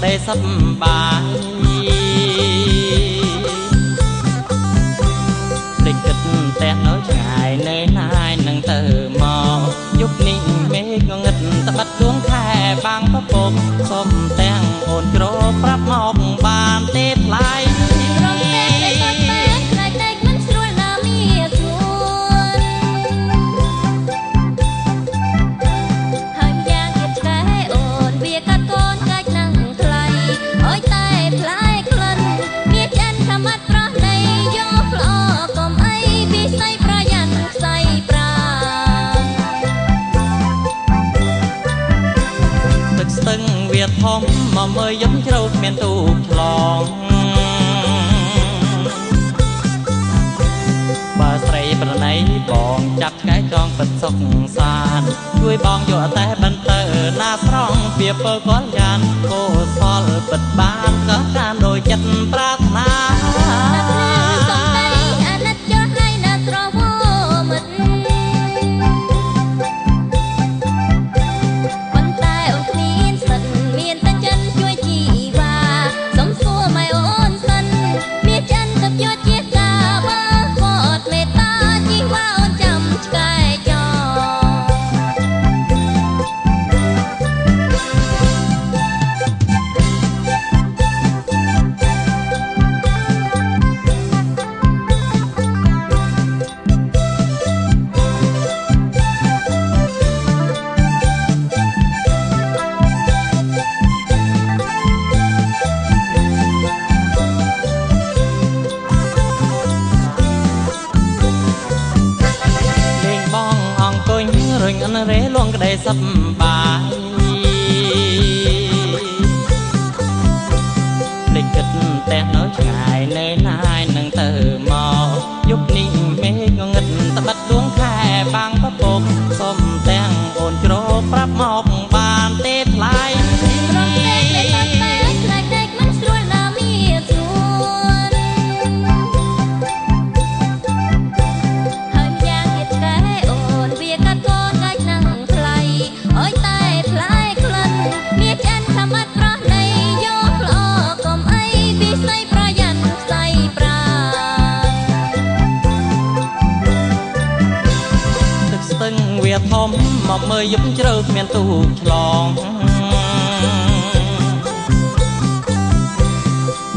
ក្តីសុខបាយភ្លេចគិតតែនៅឆ្ងាយនៅណាយនឹងទៅមកយុគនេះមេឃងងឹតត្បិតដួងខែបាំងពពកសុំទាំងអូនជ្រោប្រាប់មកបានទេថ្លៃធំមកមើលយំជ្រៅគ្មានទូកឆ្លងបើស្រីប្រណីបងចាប់ឆ្កែចងពិតសុខសានជួយបងយកតែបន្ទើណាស្រងពីពើកលយ៉ានកុសលពិតបានក៏តាមដោយចិត្តប្រាថ្នារេលងក្តីសុខបាយភ្លេចគិតតែនៅឆ្ងាយនៅណាយនឹងទៅមកយុគនេះមេឃងងឹតត្បិតដួងខែបាំងពពកសុំទាំងអូនជ្រោប្រាប់មកបានទេថ្លៃធំមកមើលយប់ជ្រៅគ្មានទូកឆ្លង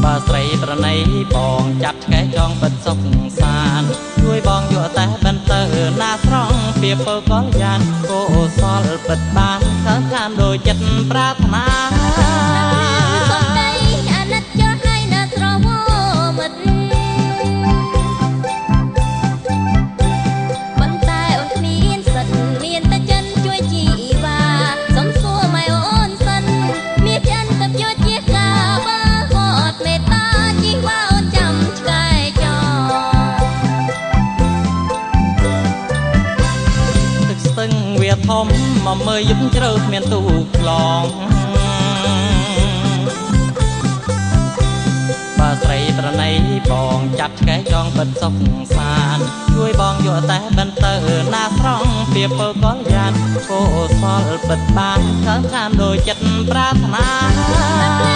បើស្រីប្រណីបងចាប់ឆ្កែចងពិតសុខសានជួយបងយកតែបន្ទើណាស្រងពីពើកលយ៉ានកុសលពិតបានខាងខានដោយចិត្តប្រាថ្នាធំមកមើលយប់ជ្រៅគ្មានទូកឆ្លងបើស្រីប្រណីបងចាប់ឆ្កែចងពិតសុខសានជួយបងយកតែបន្ទើណាស្រងពីពើកលយ៉ានកុសលពិតបានខាងខានដោយចិត្តប្រាថ្នា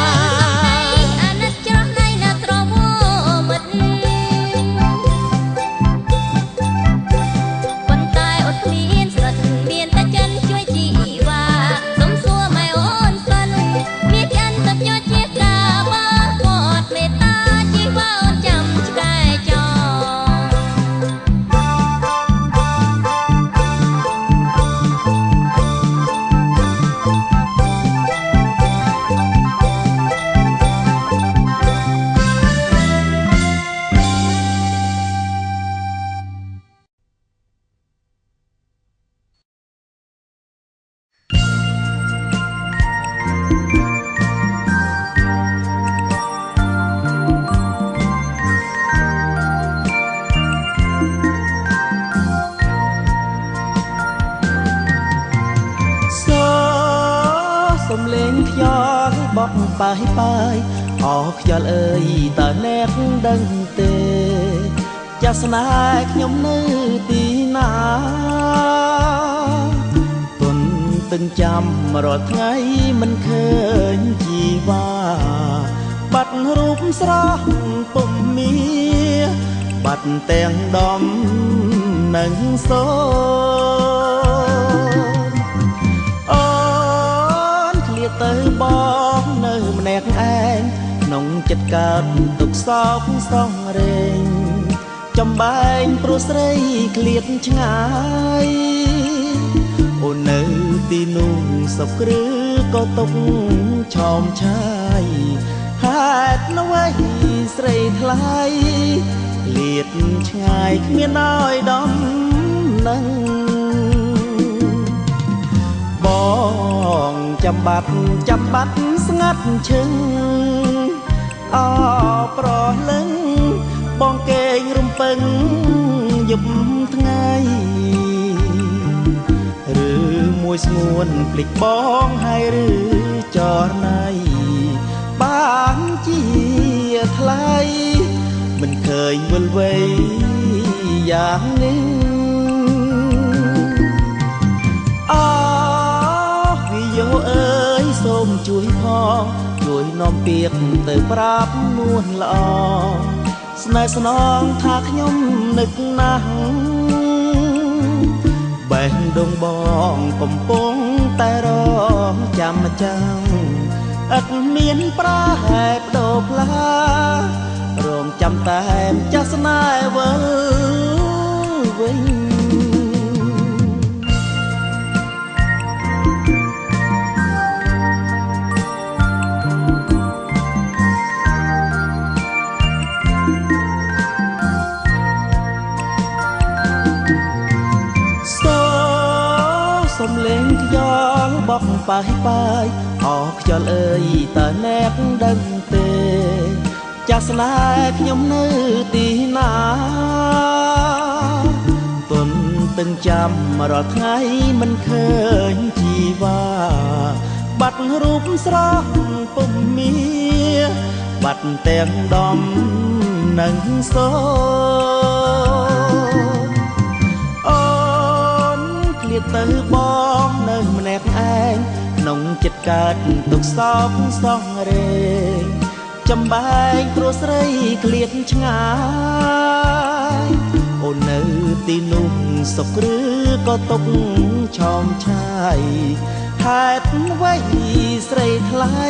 បាយបាយអោខ្យល់អើយតើអ្នកដឹងទេចាស់ស្នេហ៍ខ្ញុំនៅទីណាទុនទឹងចាំរាល់ថ្ងៃមិនឃើញជា ជីវ៉ាបាត់រូបស្រស់ពុំមានបាត់ទាំងដំនឹងសូអូនឃ្លាទៅបងនៅម្នាក់ឯងក្នុងចិត្តកើតទុកសោកសងរែងចំបែងព្រោះស្រីឃ្លាតឆ្ងាយអូននៅទីនោះសពគ្រឹះក៏ទុកឆោមឆាយហេតុអ្វីស្រីថ្លៃឃ្លាតឆ្ងាយគ្មានឲ្យដំនឹងបងចាំបាត់ស្ងាត់ឈឹងអប្រលឹងបងគេងរំពឹងយប់ថ្ងៃឬមួយស្ងួនភ្លេចបងហើយឬចរណៃបានជាថ្លៃមិនឃើញវិលវ័យយ៉ាងនេះវិយោអើយសូមជួយផងជួយនាំពាក្យទៅប្រាប់នួនល្អស្នេហ៍ស្នងថាខ្ញុំនឹកណាស់បេះដូងបងកំពុងតែរងចាំចាំឥតមានប្រហែបដូរផ្លារងចាំតែចាស់ស្នេហ៍វិលវិញសំលេងខ្យល់បក់បាយអោខ្យល់អើយតើអ្នកដឹងទេចាស់ស្នេហ៍ខ្ញុំនៅទីណាទន់ទឹងចាំរាល់ថ្ងៃមិនឃើញជីវ៉ាបាត់រូបស្រស់ពុំមានបាត់ទាំងដំនឹងសូទៅបងនៅម្នាក់ឯងក្នុងចិត្តកើតទុកសោកសងរែងចំបែងព្រោះស្រីឃ្លាតឆ្ងាយអូននៅទីនោះសុខគ្រឹះក៏ទុកឆោមឆាយហេតុអ្វីស្រីថ្លៃ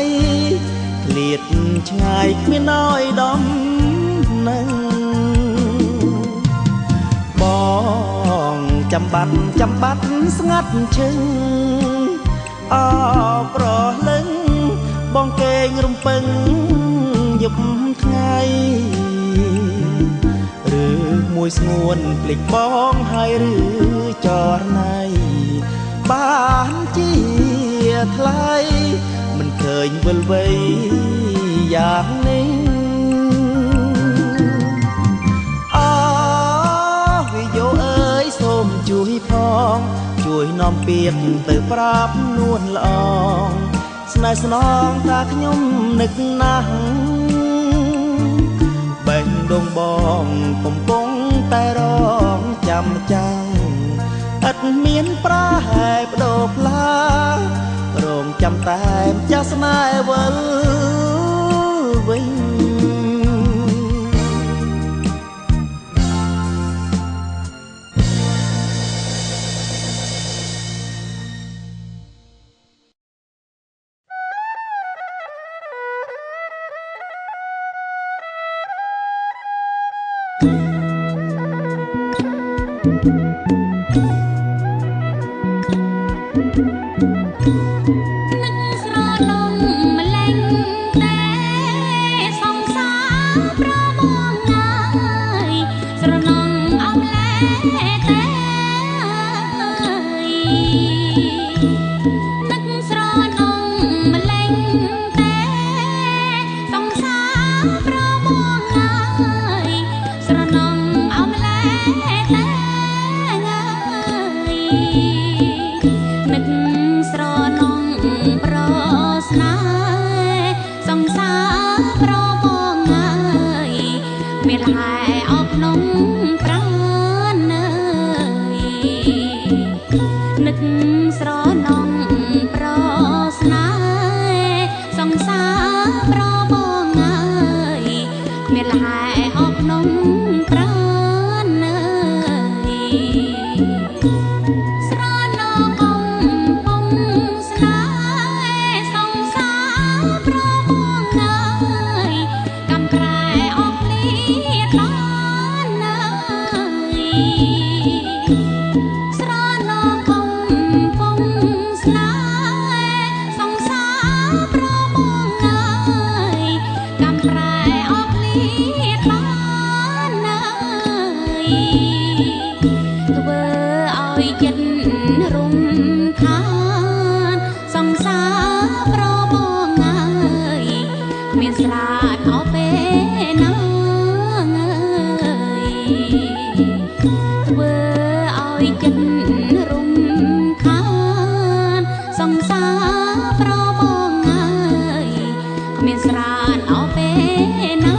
ឃ្លាតឆ្ងាយគ្មានឲ្យដំនឹងបងចាំបាត់ស្ងាត់ឈឹងអប្រលឹងបងគេងរំពឹងយប់ថ្ងៃឬមួយស្ងួនភ្លេចបងហើយឬចរណៃបានជាថ្លៃមិនឃើញវិលវ័យយ៉ាងនេះសូមជួយផងជួយនាំពាក្យទៅប្រាប់នួនល្អស្នេហ៍ស្នងថាខ្ញុំនឹកណាស់បេះដូងបងកំពុងតែរងចាំចាំឥតមានប្រហែបដូរផ្លារងចាំតែចាស់ស្នេហ៍វិលវិញនឹកស្រណងប្រស្នេហ៍សង្សារ រុំខានសង្សារប្របងអើយមានស្រាតអោពេលណាធ្វើឲ្យចិត្តរុំខានសង្សារប្របងអើយមានស្រាតអោពេលណា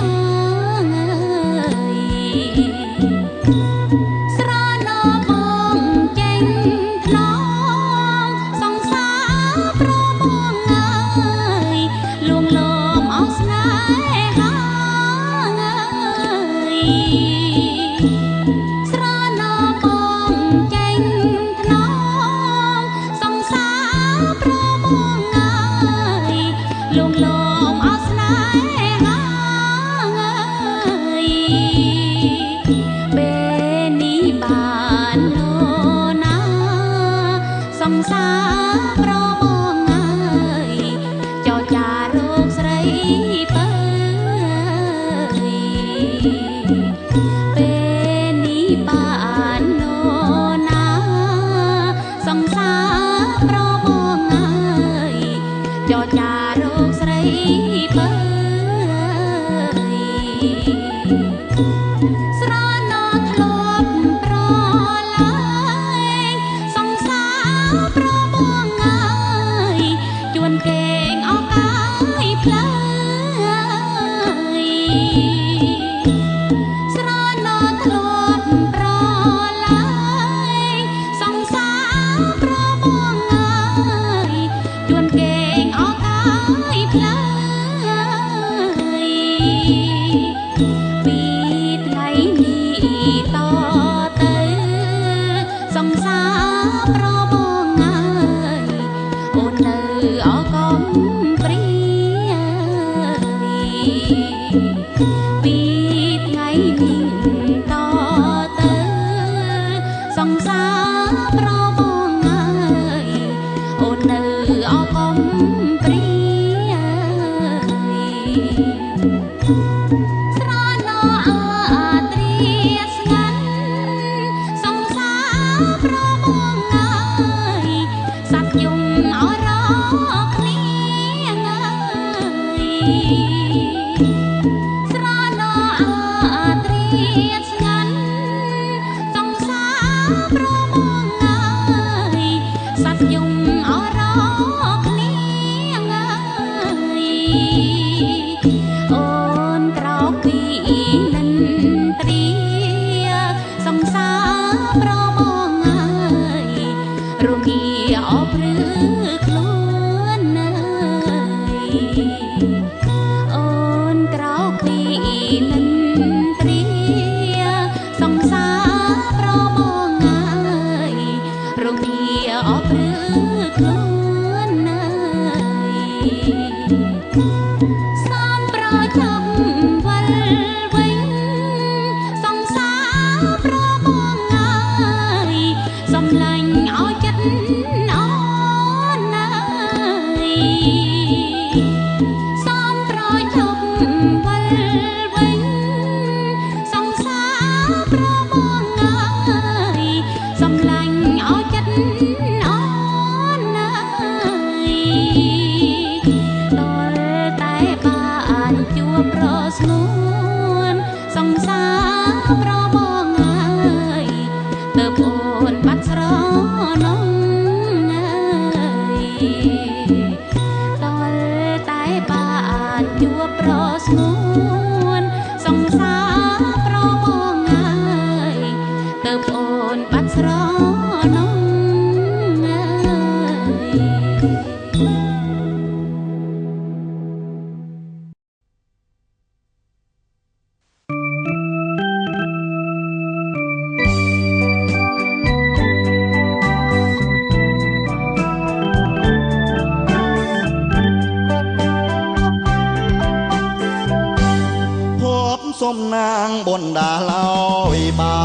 សុំនាងបុណ្យដាឡោយបា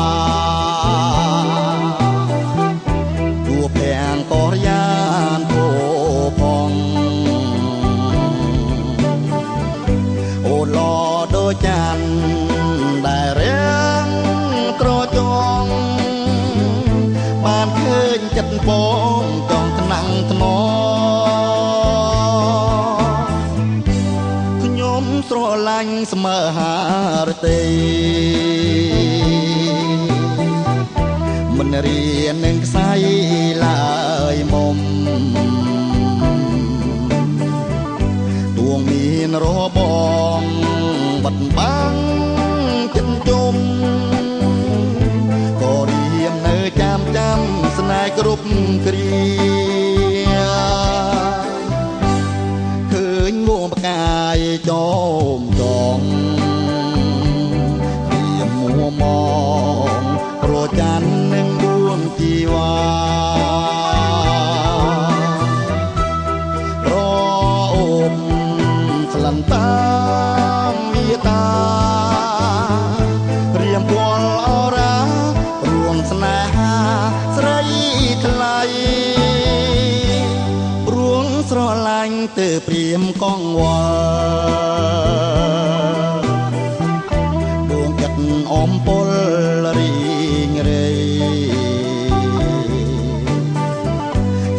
ទួភាំងកោរយានធោផងអូឡដូចចាន់ដែលរៀងក្រចងបានឃើញចិត្ត ចិត្តបងចង់ថ្នាំងថ្នខ្ញុំស្រឡាញ់ស្មើហារតីមិនរៀននឹងខ្សែឡើយមុំទួងមានរបងបាត់បាំងចិនជុំក៏រៀននៅចាំស្នេហ៍គ្រប់គ្រាឃើញងងផ្កាយចោមចងវាមួមងប្រច័ននឹងដួងជីវ៉ាប្រអូមក្លិនតាមមេតា ស្នេហាស្រីថ្លៃព្រួងស្រឡាញ់ទៅព្រាមកងវល់ដួងចិត្តអំពលរីងរៃ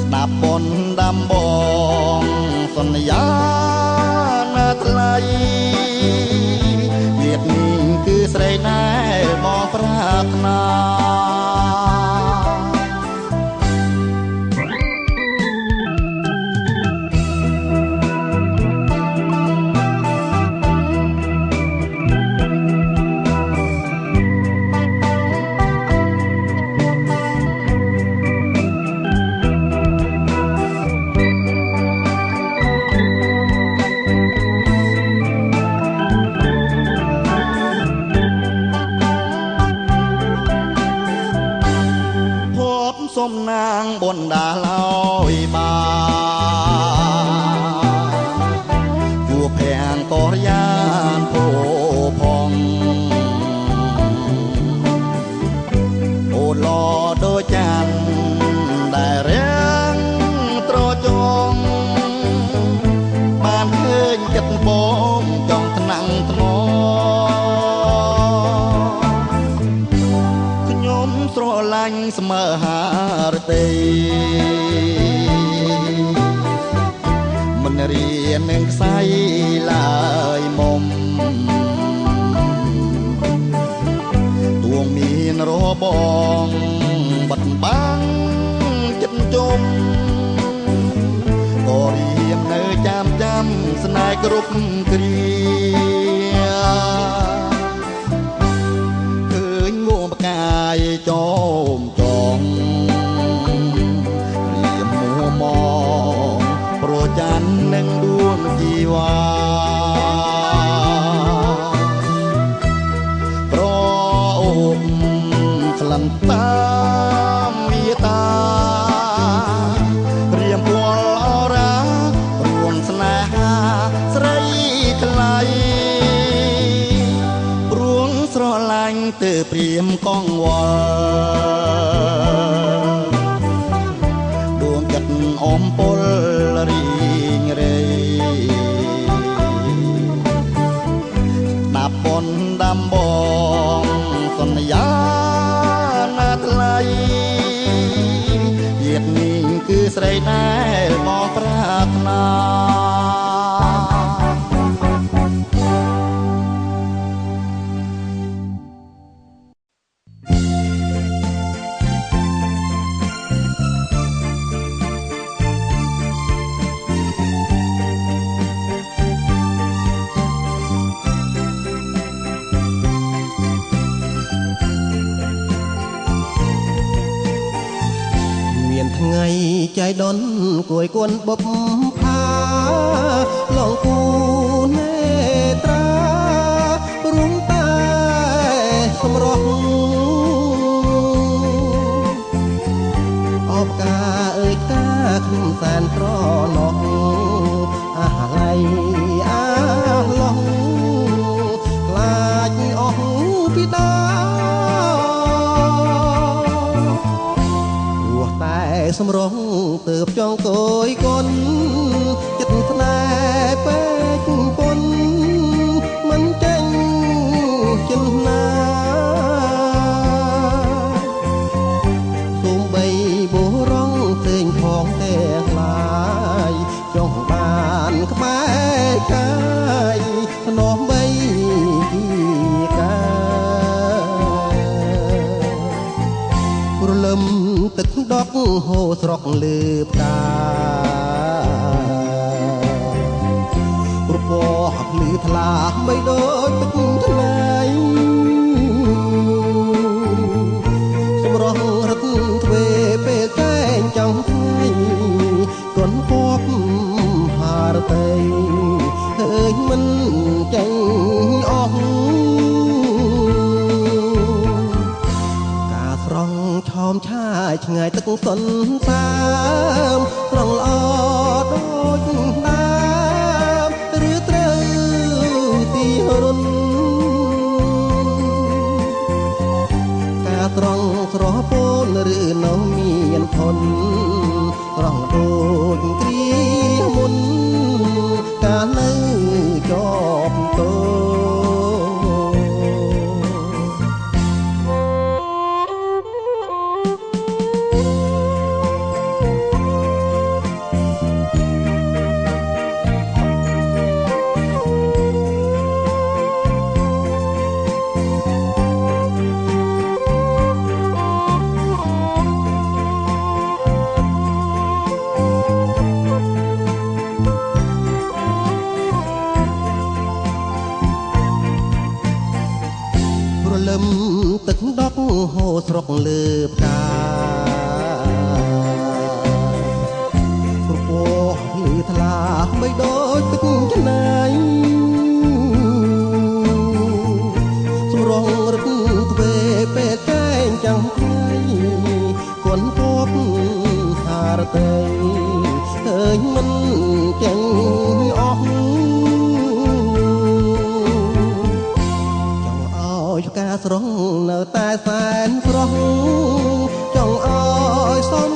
ស្ដាប់បនដាំបងសន្យាណាថ្លៃជាតិនេះគឺស្រីណែមកប្រាថ្នាសុំនាងបនដាឡើយបានជួភាំងកោរយានពោផងអូឡដូចចានដែលរៀងត្រចងបានឃើញចិត្តបងចង់ថ្នាំងថ្នខ្ញុំស្រឡាញ់ស្មើហារតីមិនរៀននឹងខ្សែឡើយមុំទួងមានរបងបាត់បាំងចិត្តជុំក៏រៀននៅចាំស្នេហ៍គ្រប់គ្រាឃើញងងផ្កាយចោមចងរៀមមួមងប្រច័ននឹងដួងជីវ៉ាប្រអូមក្លិនតាមមេតារៀមពលអរារួងស្នេហាស្រីថ្លៃព្រួងស្រឡាញ់ទៅព្រាមកងវល់ដួងចិត្តអំពលរីងរៃដាប់បនដាំបងសន្យាណាថ្លៃជាតិនេះគឺស្រីដែលមកប្រាថ្នាថ្ងៃចៃដនគួយគន់បបផាឡងគូនេត្រារួមតែសម្រស់អបកាអើយកាខ្ញុំសែនត្រណោះអាឡៃអាឡងខ្លាចអស់ពីដាសម្រងទើបចង់គយគុណចិត្តស្នេហ៍ពេកពុនមិនចេញចិនណាសូមបីបុរង ហូរស្រកលើផ្កាប្រពោះភ្លឺថ្លាបីដូចទឹកថ្លៃសម្រស់រត់ទ្វេពេលកែងចង់ថ្ងៃកូនពពហារតីឃើញមិនចេញអស់ការស្រង់ឆោមឆាយឆ្ងាយទឹកសន្សាមស្រង់ល្អដូចដើមឬត្រូវទីរុនការត្រង់ស្រស់ពូនឬនៅមានផុនត្រង់ដូចគ្រាមុនកាលនៅជាប់តោលឹមទឹកដក់ហូរស្រកលើផ្កាប្រពោះភ្លឺថ្លាបីដូចទឹកច្នៃសម្រងរត់ទ្វេពេលកែងចាំថ្ងៃគន់ពពហារតីឃើញមិនចេញអស់ផ្កាស្រស់នៅតែសែនស្រស់ចង់ឲ្យសំ